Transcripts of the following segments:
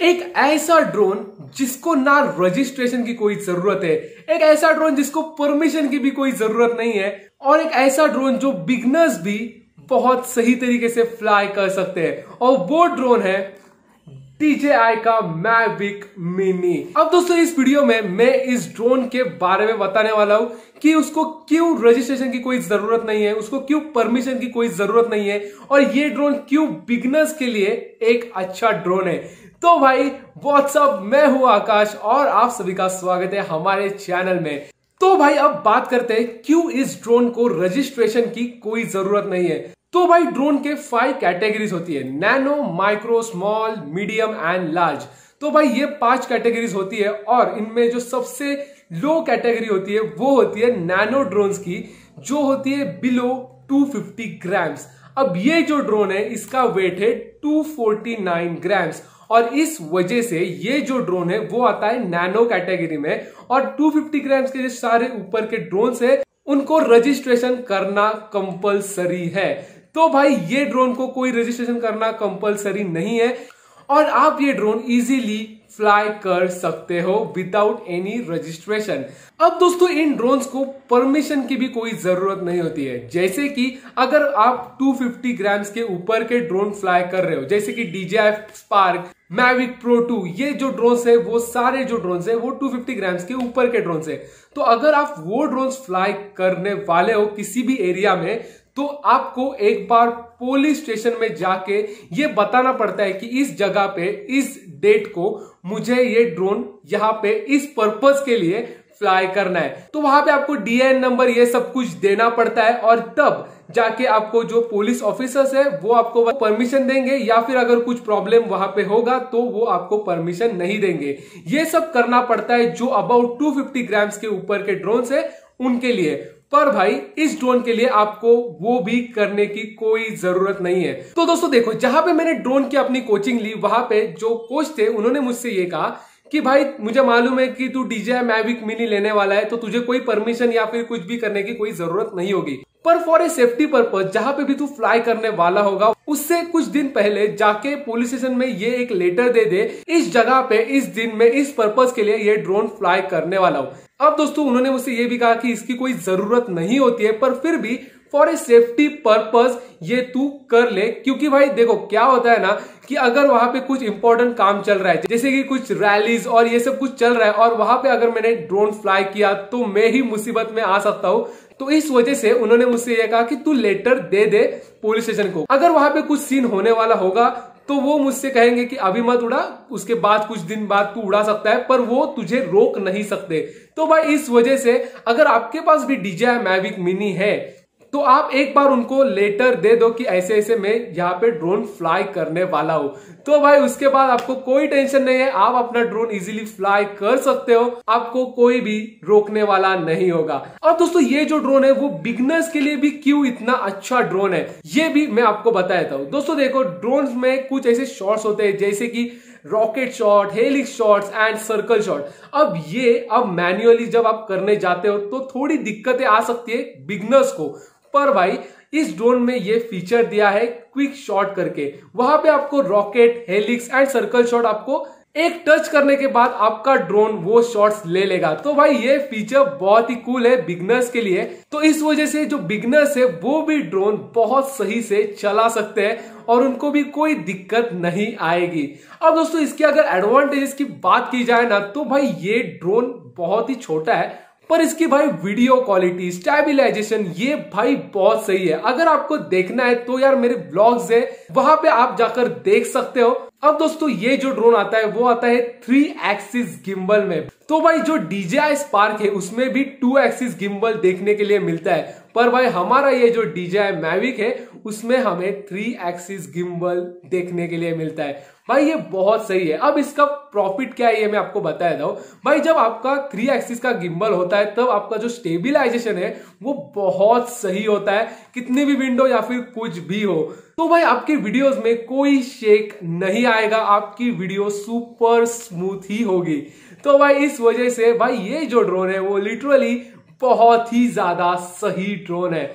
एक ऐसा ड्रोन जिसको ना रजिस्ट्रेशन की कोई जरूरत है, एक ऐसा ड्रोन जिसको परमिशन की भी कोई जरूरत नहीं है, और एक ऐसा ड्रोन जो बिगनर्स भी बहुत सही तरीके से फ्लाई कर सकते हैं, और वो ड्रोन है DJI का मैविक मिनी। अब दोस्तों इस वीडियो में मैं इस ड्रोन के बारे में बताने वाला हूं कि उसको क्यों रजिस्ट्रेशन की कोई जरूरत नहीं है, उसको क्यों परमिशन की कोई जरूरत नहीं है, और ये ड्रोन क्यों बिगनर्स के लिए एक अच्छा ड्रोन है। तो भाई व्हाट्सअप, मैं हूं आकाश और आप सभी का स्वागत है हमारे चैनल में। तो भाई अब बात करते हैं क्यों इस ड्रोन को रजिस्ट्रेशन की कोई जरूरत नहीं है। तो भाई ड्रोन के 5 कैटेगरीज होती है, nano, micro, small, medium and large. तो भाई ये 5 कैटेगरीज होती है, और इनमें जो सबसे लो कैटेगरी होती है वो होती है नैनो ड्रोन्स की, जो होती है बिलो 250 ग्राम्स। अब ये जो ड्रोन है इसका वेट है 249 ग्राम्स, और इस वजह से ये जो ड्रोन है वो आता है नैनो कैटेगरी में, और 250 ग्राम्स के जो सारे ऊपर के ड्रोन्स है उनको रजिस्ट्रेशन करना कंपलसरी है। तो भाई ये ड्रोन को कोई रजिस्ट्रेशन करना कंपलसरी नहीं है, और आप ये ड्रोन इजीली फ्लाई कर सकते हो विदाउट एनी रजिस्ट्रेशन। अब दोस्तों इन ड्रोन्स को परमिशन की भी कोई जरूरत नहीं होती है। जैसे कि अगर आप 250 ग्राम्स के ऊपर के ड्रोन फ्लाई कर रहे हो, जैसे कि DJI स्पार्क, मैविक प्रो 2, ये जो ड्रोन्स है वो सारे जो ड्रोन्स है वो 250 ग्राम्स के ऊपर के ड्रोन्स है। तो अगर आप वो ड्रोन्स फ्लाई करने वाले हो किसी भी एरिया में, तो आपको एक बार पुलिस स्टेशन में जाके ये बताना पड़ता है कि इस जगह पे इस डेट को मुझे ये ड्रोन यहाँ पे इस पर्पस के लिए फ्लाई करना है। तो वहां पे आपको DIN नंबर ये सब कुछ देना पड़ता है, और तब जाके आपको जो पुलिस ऑफिसर्स है वो आपको परमिशन देंगे, या फिर अगर कुछ प्रॉब्लम वहां पे होगा तो वो आपको परमिशन नहीं देंगे। ये सब करना पड़ता है जो अबाउट 250 ग्राम्स के ऊपर के ड्रोन्स है उनके लिए। पर भाई इस ड्रोन के लिए आपको वो भी करने की कोई जरूरत नहीं है। तो दोस्तों देखो, जहां पे मैंने ड्रोन की अपनी कोचिंग ली, वहां पे जो कोच थे उन्होंने मुझसे ये कहा कि भाई मुझे मालूम है कि तू DJI मैविक मिनी लेने वाला है, तो तुझे कोई परमिशन या फिर कुछ भी करने की कोई जरूरत नहीं होगी। पर फॉर ए सेफ्टी पर्पज जहां पे भी तू फ्लाई करने वाला होगा, उससे कुछ दिन पहले जाके पुलिस स्टेशन में ये एक लेटर दे दे, इस जगह पे इस दिन में इस पर्पज के लिए ये ड्रोन फ्लाई करने वाला हूं। अब दोस्तों उन्होंने मुझसे ये भी कहा कि इसकी कोई जरूरत नहीं होती है, पर फिर भी फॉर ए सेफ्टी पर्पज ये तू कर ले। क्योंकि भाई देखो क्या होता है ना, कि अगर वहां पे कुछ इंपॉर्टेंट काम चल रहा है, जैसे कि कुछ रैलीज और ये सब कुछ चल रहा है, और वहां पे अगर मैंने ड्रोन फ्लाई किया तो मैं ही मुसीबत में आ सकता हूं। तो इस वजह से उन्होंने मुझसे यह कहा कि तू लेटर दे दे पुलिस स्टेशन को। अगर वहां पे कुछ सीन होने वाला होगा तो वो मुझसे कहेंगे कि अभी मत उड़ा, उसके बाद कुछ दिन बाद तू उड़ा सकता है, पर वो तुझे रोक नहीं सकते। तो भाई इस वजह से अगर आपके पास भी DJI मैविक मिनी है तो आप एक बार उनको लेटर दे दो कि ऐसे ऐसे मैं यहाँ पे ड्रोन फ्लाई करने वाला हूं। तो भाई उसके बाद आपको कोई टेंशन नहीं है, आप अपना ड्रोन इजीली फ्लाई कर सकते हो, आपको कोई भी रोकने वाला नहीं होगा। अब दोस्तों ये जो ड्रोन है वो बिगनर्स के लिए भी क्यों इतना अच्छा ड्रोन है, ये भी मैं आपको बता देता हूँ। दोस्तों देखो, ड्रोन में कुछ ऐसे शॉट्स होते हैं जैसे कि rocket shot, helix shots and circle shot. अब मैन्युअली जब आप करने जाते हो तो थोड़ी दिक्कतें आ सकती है बिगनर्स को, पर भाई इस ड्रोन में ये फीचर दिया है क्विक शॉट करके। वहां पे आपको rocket, helix and circle shot आपको एक टच करने के बाद आपका ड्रोन वो शॉट्स ले लेगा। तो भाई ये फीचर बहुत ही कूल है बिगनर्स के लिए। तो इस वजह से जो बिगनर्स है वो भी ड्रोन बहुत सही से चला सकते हैं, और उनको भी कोई दिक्कत नहीं आएगी। अब दोस्तों इसके अगर एडवांटेजेस की बात की जाए ना, तो भाई ये ड्रोन बहुत ही छोटा है, पर इसकी भाई वीडियो क्वालिटी, स्टेबिलाईजेशन ये भाई बहुत सही है। अगर आपको देखना है तो यार मेरे ब्लॉग्स है, वहां पे आप जाकर देख सकते हो। अब दोस्तों ये जो ड्रोन आता है वो आता है 3 एक्सिस गिम्बल में। तो भाई जो DJI स्पार्क है उसमें भी 2 एक्सिस गिम्बल देखने के लिए मिलता है, पर भाई हमारा ये जो DJI मैविक है उसमें हमें 3 एक्सिस गिम्बल देखने के लिए मिलता है। भाई ये बहुत सही है। अब इसका प्रॉफिट क्या है ये मैं आपको बता देता हूं। भाई जब आपका 3 एक्सिस का गिम्बल होता है तब आपका जो स्टेबिलाईजेशन है वो बहुत सही होता है, कितनी भी विंडो या फिर कुछ भी हो। तो भाई आपकी वीडियोस में कोई शेक नहीं आएगा, आपकी वीडियो सुपर स्मूथ ही होगी। तो भाई इस वजह से भाई ये जो ड्रोन है वो लिटरली बहुत ही ज्यादा सही ड्रोन है।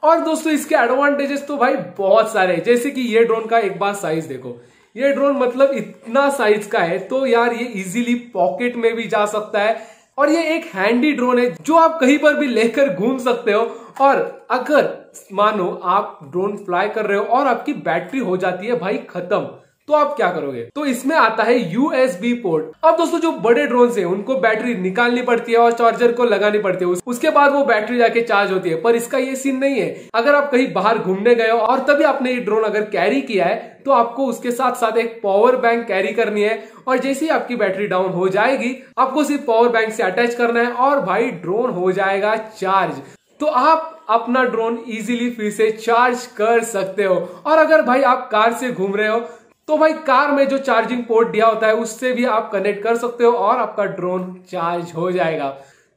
और दोस्तों इसके एडवांटेजेस तो भाई बहुत सारे हैं, जैसे कि ये ड्रोन का एक बार साइज देखो, ये ड्रोन मतलब इतना साइज का है, तो यार ये इजीली पॉकेट में भी जा सकता है और ये एक हैंडी ड्रोन है जो आप कहीं पर भी लेकर घूम सकते हो। और अगर मानो आप ड्रोन फ्लाई कर रहे हो और आपकी बैटरी हो जाती है भाई खत्म, तो आप क्या करोगे? तो इसमें आता है USB पोर्ट। अब दोस्तों जो बड़े ड्रोन है उनको बैटरी निकालनी पड़ती है और चार्जर को लगानी पड़ती है, उसके बाद वो बैटरी जाके चार्ज होती है। पर इसका ये सीन नहीं है। अगर आप कहीं बाहर घूमने गए हो और तभी आपने ये ड्रोन अगर कैरी किया है तो आपको उसके साथ साथ एक पावर बैंक कैरी करनी है और जैसे ही आपकी बैटरी डाउन हो जाएगी आपको सिर्फ पावर बैंक से अटैच करना है और भाई ड्रोन हो जाएगा चार्ज। तो आप अपना ड्रोन इजीली फिर से चार्ज कर सकते हो। और अगर भाई आप कार से घूम रहे हो तो भाई कार में जो चार्जिंग पोर्ट दिया होता है उससे भी आप कनेक्ट कर सकते हो और आपका ड्रोन चार्ज हो जाएगा।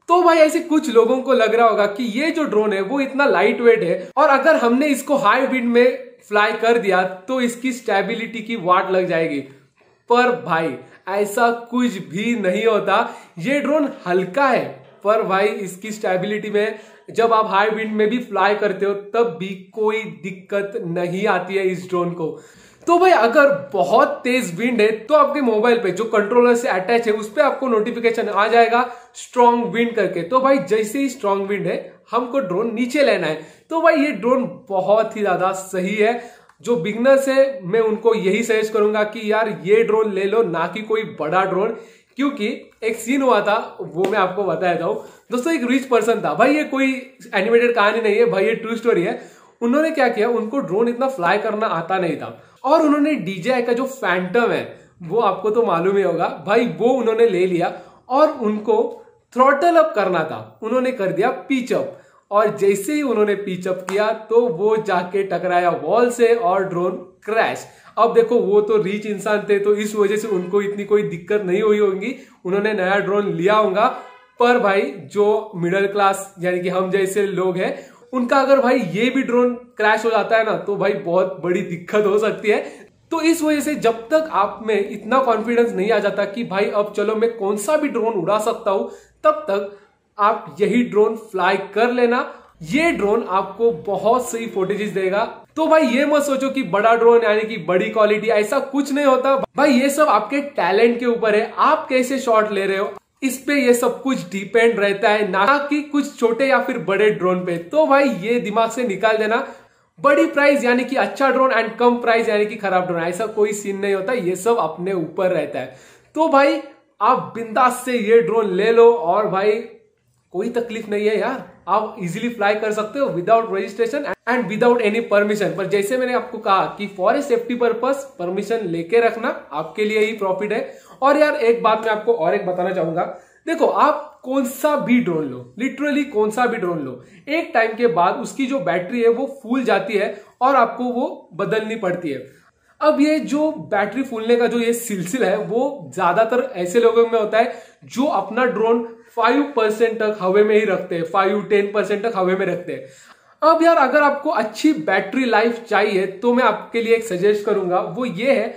तो भाई ऐसे कुछ लोगों को लग रहा होगा कि ये जो ड्रोन है वो इतना लाइट वेट है और अगर हमने इसको हाई विंड में फ्लाई कर दिया तो इसकी स्टेबिलिटी की वाट लग जाएगी। पर भाई ऐसा कुछ भी नहीं होता। ये ड्रोन हल्का है पर भाई इसकी स्टेबिलिटी में जब आप हाई विंड में भी फ्लाई करते हो तब भी कोई दिक्कत नहीं आती है इस ड्रोन को। तो भाई अगर बहुत तेज विंड है तो आपके मोबाइल पे जो कंट्रोलर से अटैच है उस पे आपको नोटिफिकेशन आ जाएगा स्ट्रॉन्ग विंड करके। तो भाई जैसे ही स्ट्रॉन्ग विंड है हमको ड्रोन नीचे लेना है। तो भाई ये ड्रोन बहुत ही ज्यादा सही है। जो बिगनर्स है मैं उनको यही सजेस्ट करूंगा कि यार ये ड्रोन ले लो, ना कि कोई बड़ा ड्रोन। क्योंकि एक सीन हुआ था वो मैं आपको बता देता हूं दोस्तों। एक रिच पर्सन था भाई, ये कोई एनिमेटेड कहानी नहीं है भाई, ये ट्रू स्टोरी है। उन्होंने क्या किया, उनको ड्रोन इतना फ्लाई करना आता नहीं था और उन्होंने DJI का जो फैंटम है वो आपको तो मालूम ही होगा भाई, वो उन्होंने ले लिया और उनको थ्रॉटल अप करना था। उन्होंने कर दिया पिच अप और जैसे ही उन्होंने पिच अप किया तो वो जाके टकराया वॉल से और ड्रोन क्रैश। अब देखो वो तो रिच इंसान थे तो इस वजह से उनको इतनी कोई दिक्कत नहीं हुई होगी, उन्होंने नया ड्रोन लिया होगा। पर भाई जो मिडिल क्लास यानी कि हम जैसे लोग हैं उनका अगर भाई ये भी ड्रोन क्रैश हो जाता है ना तो भाई बहुत बड़ी दिक्कत हो सकती है। तो इस वजह से जब तक आप में इतना कॉन्फिडेंस नहीं आ जाता कि भाई अब चलो मैं कौन सा भी ड्रोन उड़ा सकता हूं, तब तक आप यही ड्रोन फ्लाई कर लेना। ये ड्रोन आपको बहुत सही फुटेजेस देगा। तो भाई ये मत सोचो कि बड़ा ड्रोन यानी कि बड़ी क्वालिटी, ऐसा कुछ नहीं होता भाई। ये सब आपके टैलेंट के ऊपर है, आप कैसे शॉट ले रहे हो इस पे ये सब कुछ डिपेंड रहता है, ना कि कुछ छोटे या फिर बड़े ड्रोन पे। तो भाई ये दिमाग से निकाल देना, बड़ी प्राइस यानी कि अच्छा ड्रोन एंड कम प्राइस यानी कि खराब ड्रोन, ऐसा कोई सीन नहीं होता। ये सब अपने ऊपर रहता है। तो भाई आप बिंदास से ये ड्रोन ले लो और भाई कोई तकलीफ नहीं है यार, आप इजीली फ्लाई कर सकते हो without registration and without any permission. पर जैसे मैंने आपको कहा कि for a safety purpose permission लेके रखना, आपके लिए ही प्रॉफिट है। और यार एक बात मैं आपको और एक बताना चाहूंगा, देखो आप कौन सा भी ड्रोन लो, लिटरली कौन सा भी ड्रोन लो, एक टाइम के बाद उसकी जो बैटरी है वो फूल जाती है और आपको वो बदलनी पड़ती है। अब ये जो बैटरी फूलने का जो ये सिलसिला है वो ज्यादातर ऐसे लोगों में होता है जो अपना ड्रोन 5% तक हवा में ही रखते हैं, 5-10% तक हवा में रखते हैं। अब यार अगर आपको अच्छी बैटरी लाइफ चाहिए तो मैं आपके लिए एक सजेस्ट करूंगा, वो ये है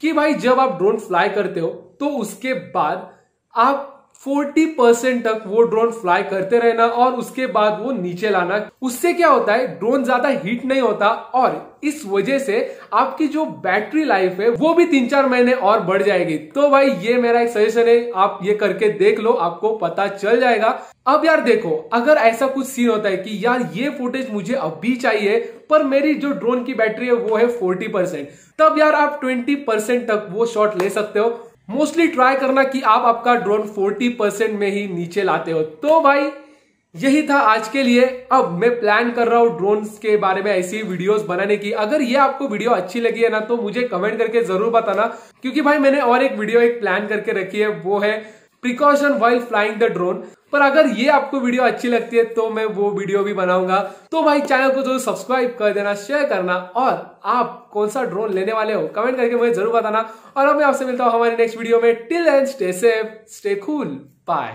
कि भाई जब आप ड्रोन फ्लाई करते हो तो उसके बाद आप 40% तक वो ड्रोन फ्लाई करते रहना और उसके बाद वो नीचे लाना। उससे क्या होता है, ड्रोन ज्यादा हीट नहीं होता और इस वजह से आपकी जो बैटरी लाइफ है वो भी 3-4 महीने और बढ़ जाएगी। तो भाई ये मेरा एक सजेशन है, आप ये करके देख लो, आपको पता चल जाएगा। अब यार देखो अगर ऐसा कुछ सीन होता है कि यार ये फुटेज मुझे अभी चाहिए पर मेरी जो ड्रोन की बैटरी है वो है 40%, तब यार आप 20% तक वो शॉट ले सकते हो। मोस्टली ट्राई करना कि आप आपका ड्रोन 40% में ही नीचे लाते हो। तो भाई यही था आज के लिए। अब मैं प्लान कर रहा हूं ड्रोन्स के बारे में ऐसी वीडियोस बनाने की। अगर ये आपको वीडियो अच्छी लगी है ना तो मुझे कमेंट करके जरूर बताना, क्योंकि भाई मैंने और एक वीडियो एक प्लान करके रखी है, वो है precaution while flying the drone. पर अगर ये आपको वीडियो अच्छी लगती है तो मैं वो वीडियो भी बनाऊंगा। तो भाई चैनल को जरूर सब्सक्राइब कर देना, शेयर करना और आप कौन सा ड्रोन लेने वाले हो कमेंट करके मुझे जरूर बताना। और अब मैं आपसे मिलता हूं हमारे नेक्स्ट वीडियो में। Till then stay safe, stay cool, bye.